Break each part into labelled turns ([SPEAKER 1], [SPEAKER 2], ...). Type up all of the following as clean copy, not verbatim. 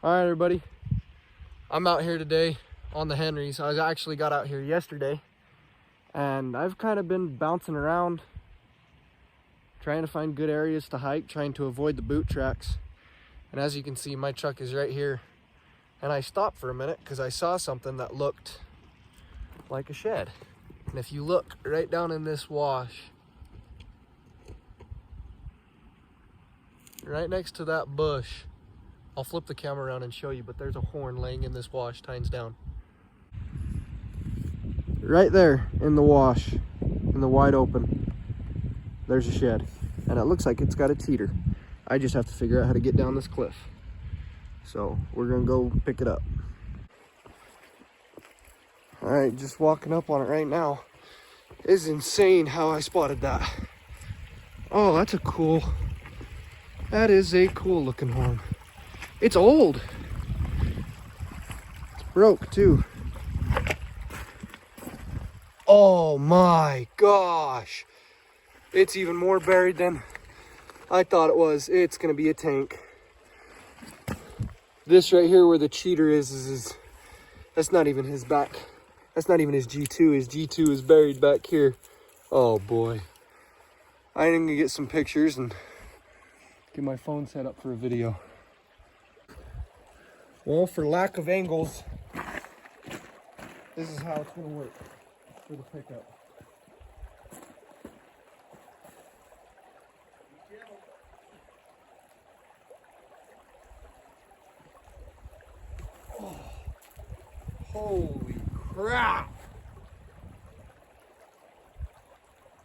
[SPEAKER 1] All right, everybody. I'm out here today on the Henrys. I actually got out here yesterday, and I've kind of been bouncing around, trying to find good areas to hike, trying to avoid the boot tracks. And as you can see, my truck is right here. And I stopped for a minute because I saw something that looked like a shed. And if you look right down in this wash, right next to that bush, I'll flip the camera around and show you, but there's a horn laying in this wash, tines down. Right there in the wash, in the wide open, there's a shed. And it looks like it's got a teeter. I just have to figure out how to get down this cliff. So we're gonna go pick it up. All right, just walking up on it right now. It's insane how I spotted that. Oh, that is a cool looking horn. It's old. It's broke too. Oh my gosh. It's even more buried than I thought it was. It's gonna be a tank. This right here where the cheater is that's not even his back. That's not even his G2. His G2 is buried back here. Oh boy. I'm gonna get some pictures and get my phone set up for a video. Well, for lack of angles, this is how it's gonna work for the pickup. Oh, holy crap!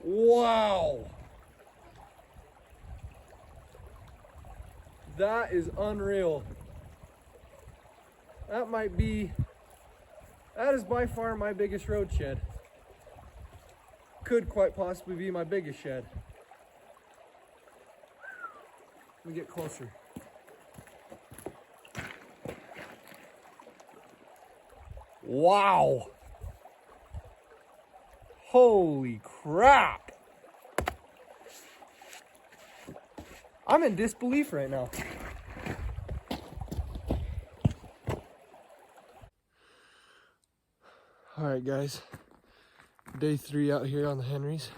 [SPEAKER 1] Wow! That is unreal. That is by far my biggest road shed. Could quite possibly be my biggest shed. Let me get closer. Wow! Holy crap! I'm in disbelief right now. All right, guys. Day 3 out here on the Henrys.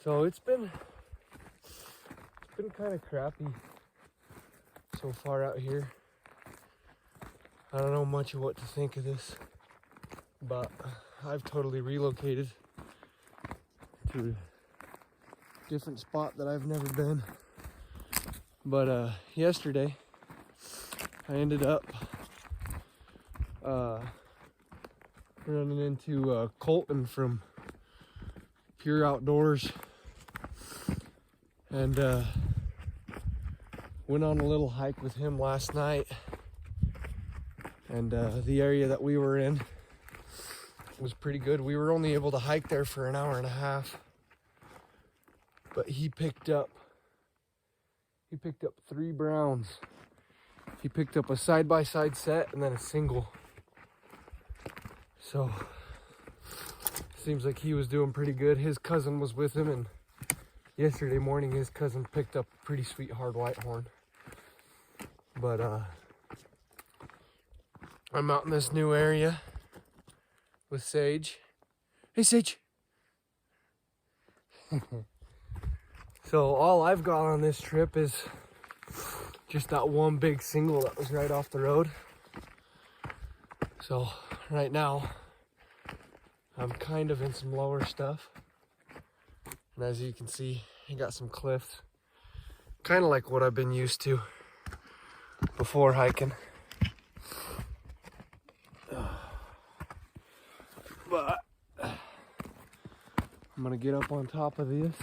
[SPEAKER 1] So it's been kind of crappy so far out here. I don't know much of what to think of this, but I've totally relocated to a different spot that I've never been. But yesterday I ended up running into Colton from Pure Outdoors, and went on a little hike with him last night. And the area that we were in was pretty good. We were only able to hike there for an hour and a half, but he picked up 3 browns. He picked up a side-by-side set and then a single. So seems like he was doing pretty good. His cousin was with him, and yesterday morning his cousin picked up a pretty sweet hard white horn. But I'm out in this new area with Sage. Hey, Sage. So all I've got on this trip is just that one big single that was right off the road. So right now I'm kind of in some lower stuff. And as you can see, you got some cliffs. Kind of like what I've been used to before hiking. But I'm gonna get up on top of this.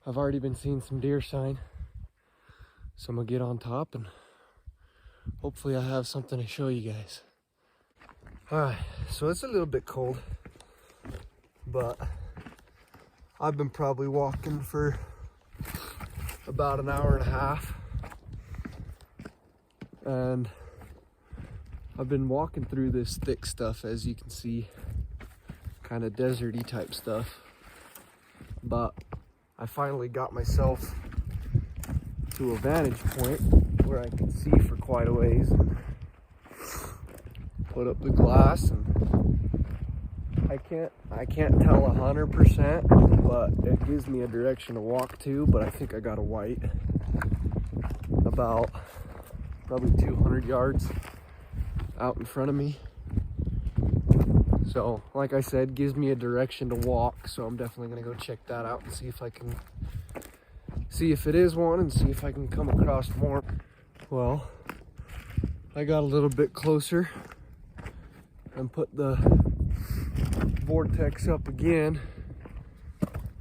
[SPEAKER 1] I've already been seeing some deer sign, so I'm gonna get on top and hopefully I have something to show you guys. Alright, so it's a little bit cold, but I've been probably walking for about an hour and a half, and I've been walking through this thick stuff, as you can see, kind of deserty type stuff, but I finally got myself to a vantage point where I can see for quite a ways. Put up the glass, and I can't tell 100%, but it gives me a direction to walk to. But I think I got a white about probably 200 yards out in front of me. So like I said, gives me a direction to walk, so I'm definitely gonna go check that out and see if it is one, and see if I can come across more. Well, I got a little bit closer and put the vortex up again,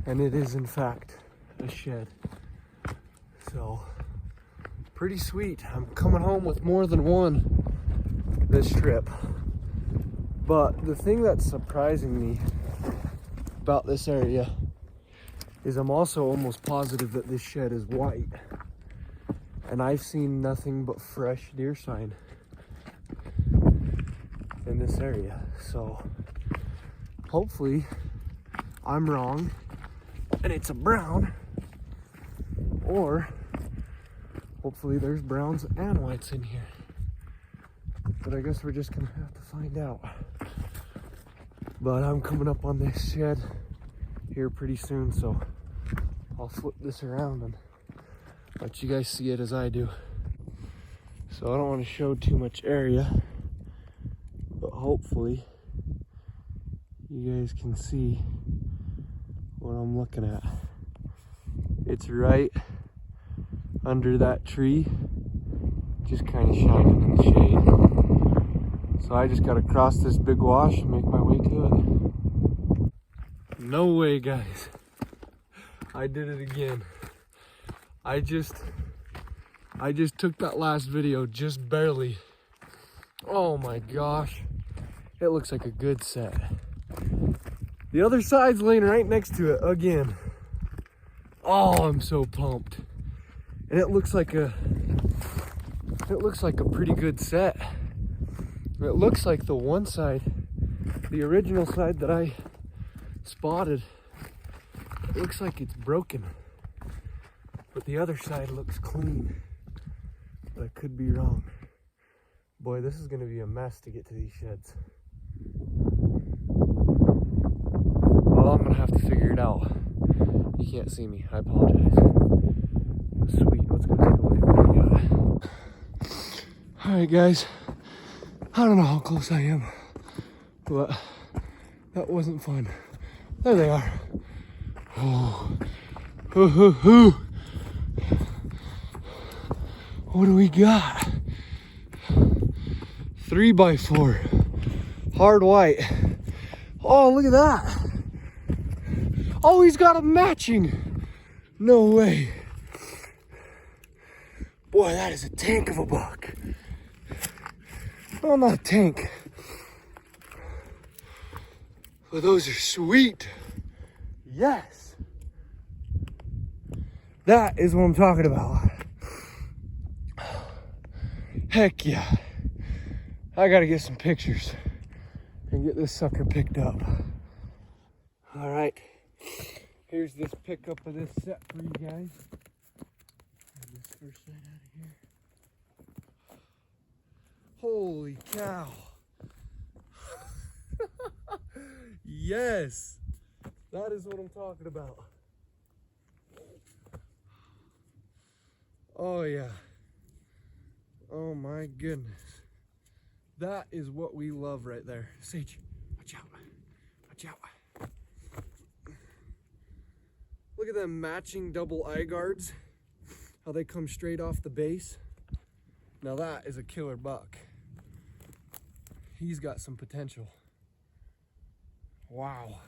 [SPEAKER 1] and it is in fact a shed. So pretty sweet. I'm coming home with more than one this trip. But the thing that's surprising me about this area is I'm also almost positive that this shed is white, and I've seen nothing but fresh deer sign in this area. So hopefully I'm wrong and it's a brown, or hopefully there's browns and whites in here. But I guess we're just gonna have to find out. But I'm coming up on this shed here pretty soon, so I'll flip this around and let you guys see it as I do. So I don't want to show too much area, but hopefully you guys can see what I'm looking at. It's right under that tree, just kind of shining in the shade. So I just gotta cross this big wash and make my way to it. No way, guys. I did it again. I just took that last video just barely. Oh my gosh. It looks like a good set. The other side's laying right next to it again. Oh, I'm so pumped. And it looks like a pretty good set. It looks like the one side, the original side that I spotted, it looks like it's broken, but the other side looks clean. But I could be wrong. Boy, this is gonna be a mess to get to these sheds. Well, I'm gonna have to figure it out. You can't see me, I apologize. Sweet, let's go take a look at what we got. All right, guys. I don't know how close I am, but that wasn't fun. There they are. Oh. What do we got? 3x4, hard white. Oh, look at that. Oh, he's got a matching. No way. Boy, that is a tank of a buck. Well, not a tank. Well, those are sweet. Yes. That is what I'm talking about. Heck yeah. I gotta get some pictures and get this sucker picked up. All right. Here's this pickup of this set for you guys. Get this first side out of here. Holy cow. Yes. That is what I'm talking about. Oh yeah. Oh my goodness. That is what we love right there. Sage, watch out. Watch out. Look at them matching double eye guards. How they come straight off the base. Now that is a killer buck. He's got some potential. Wow.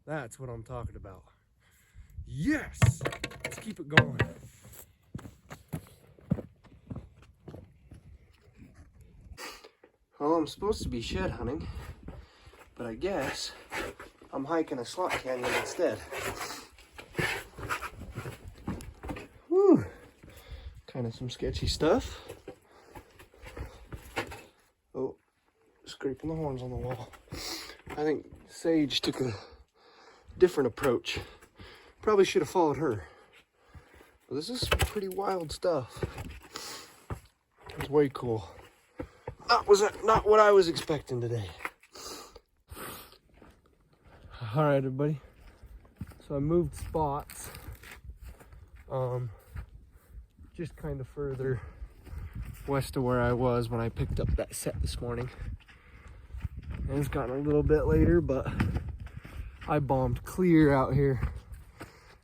[SPEAKER 1] That's what I'm talking about. Yes! Let's keep it going. Well, I'm supposed to be shed hunting, but I guess I'm hiking a slot canyon instead. Whew. Kind of some sketchy stuff. Oh, scraping the horns on the wall. I think Sage took a different approach. Probably should have followed her. This is some pretty wild stuff. It's way cool. That was not what I was expecting today. All right, everybody. So I moved spots. Just kind of further west of where I was when I picked up that set this morning. And it's gotten a little bit later, but I bombed clear out here.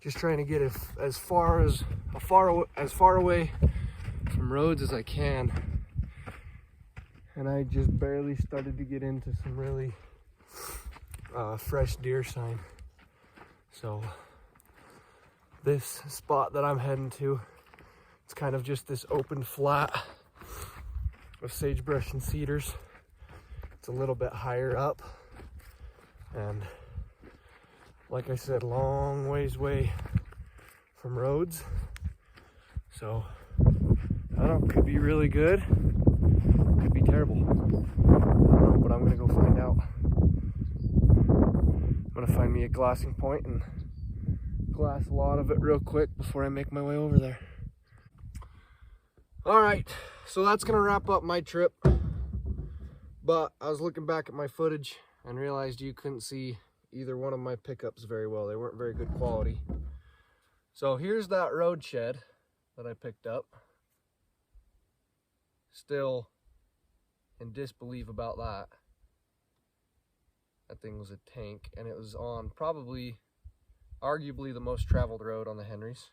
[SPEAKER 1] Just trying to get as far away from roads as I can. And I just barely started to get into some really fresh deer sign. So this spot that I'm heading to, it's kind of just this open flat with sagebrush and cedars. It's a little bit higher up, and like I said, long ways away from roads. So I don't know, could be really good, could be terrible. I don't know, but I'm gonna go find out. I'm gonna find me a glassing point and glass a lot of it real quick before I make my way over there. All right, so that's gonna wrap up my trip. But I was looking back at my footage and realized you couldn't see either one of my pickups very well. They weren't very good quality. So here's that road shed that I picked up. Still in disbelief about that. That thing was a tank, and it was on probably, arguably the most traveled road on the Henrys.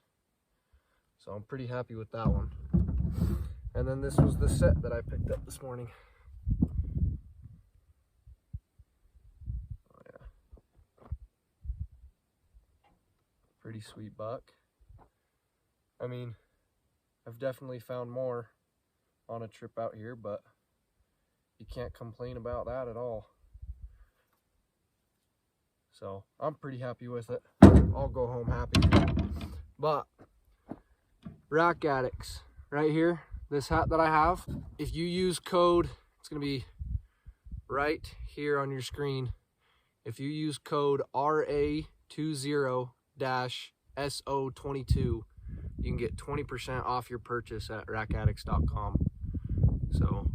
[SPEAKER 1] So I'm pretty happy with that one. And then this was the set that I picked up this morning. Oh yeah. Pretty sweet buck. I mean, I've definitely found more on a trip out here, but you can't complain about that at all. So I'm pretty happy with it. I'll go home happy. But Rack Addicts, right here, this hat that I have, if you use code, it's gonna be right here on your screen. If you use code RA20-SO22, you can get 20% off your purchase at rackaddicts.com. So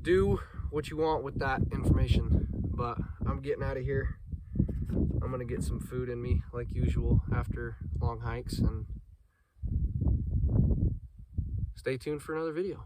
[SPEAKER 1] do what you want with that information, but I'm getting out of here. I'm gonna get some food in me like usual after long hikes, and stay tuned for another video.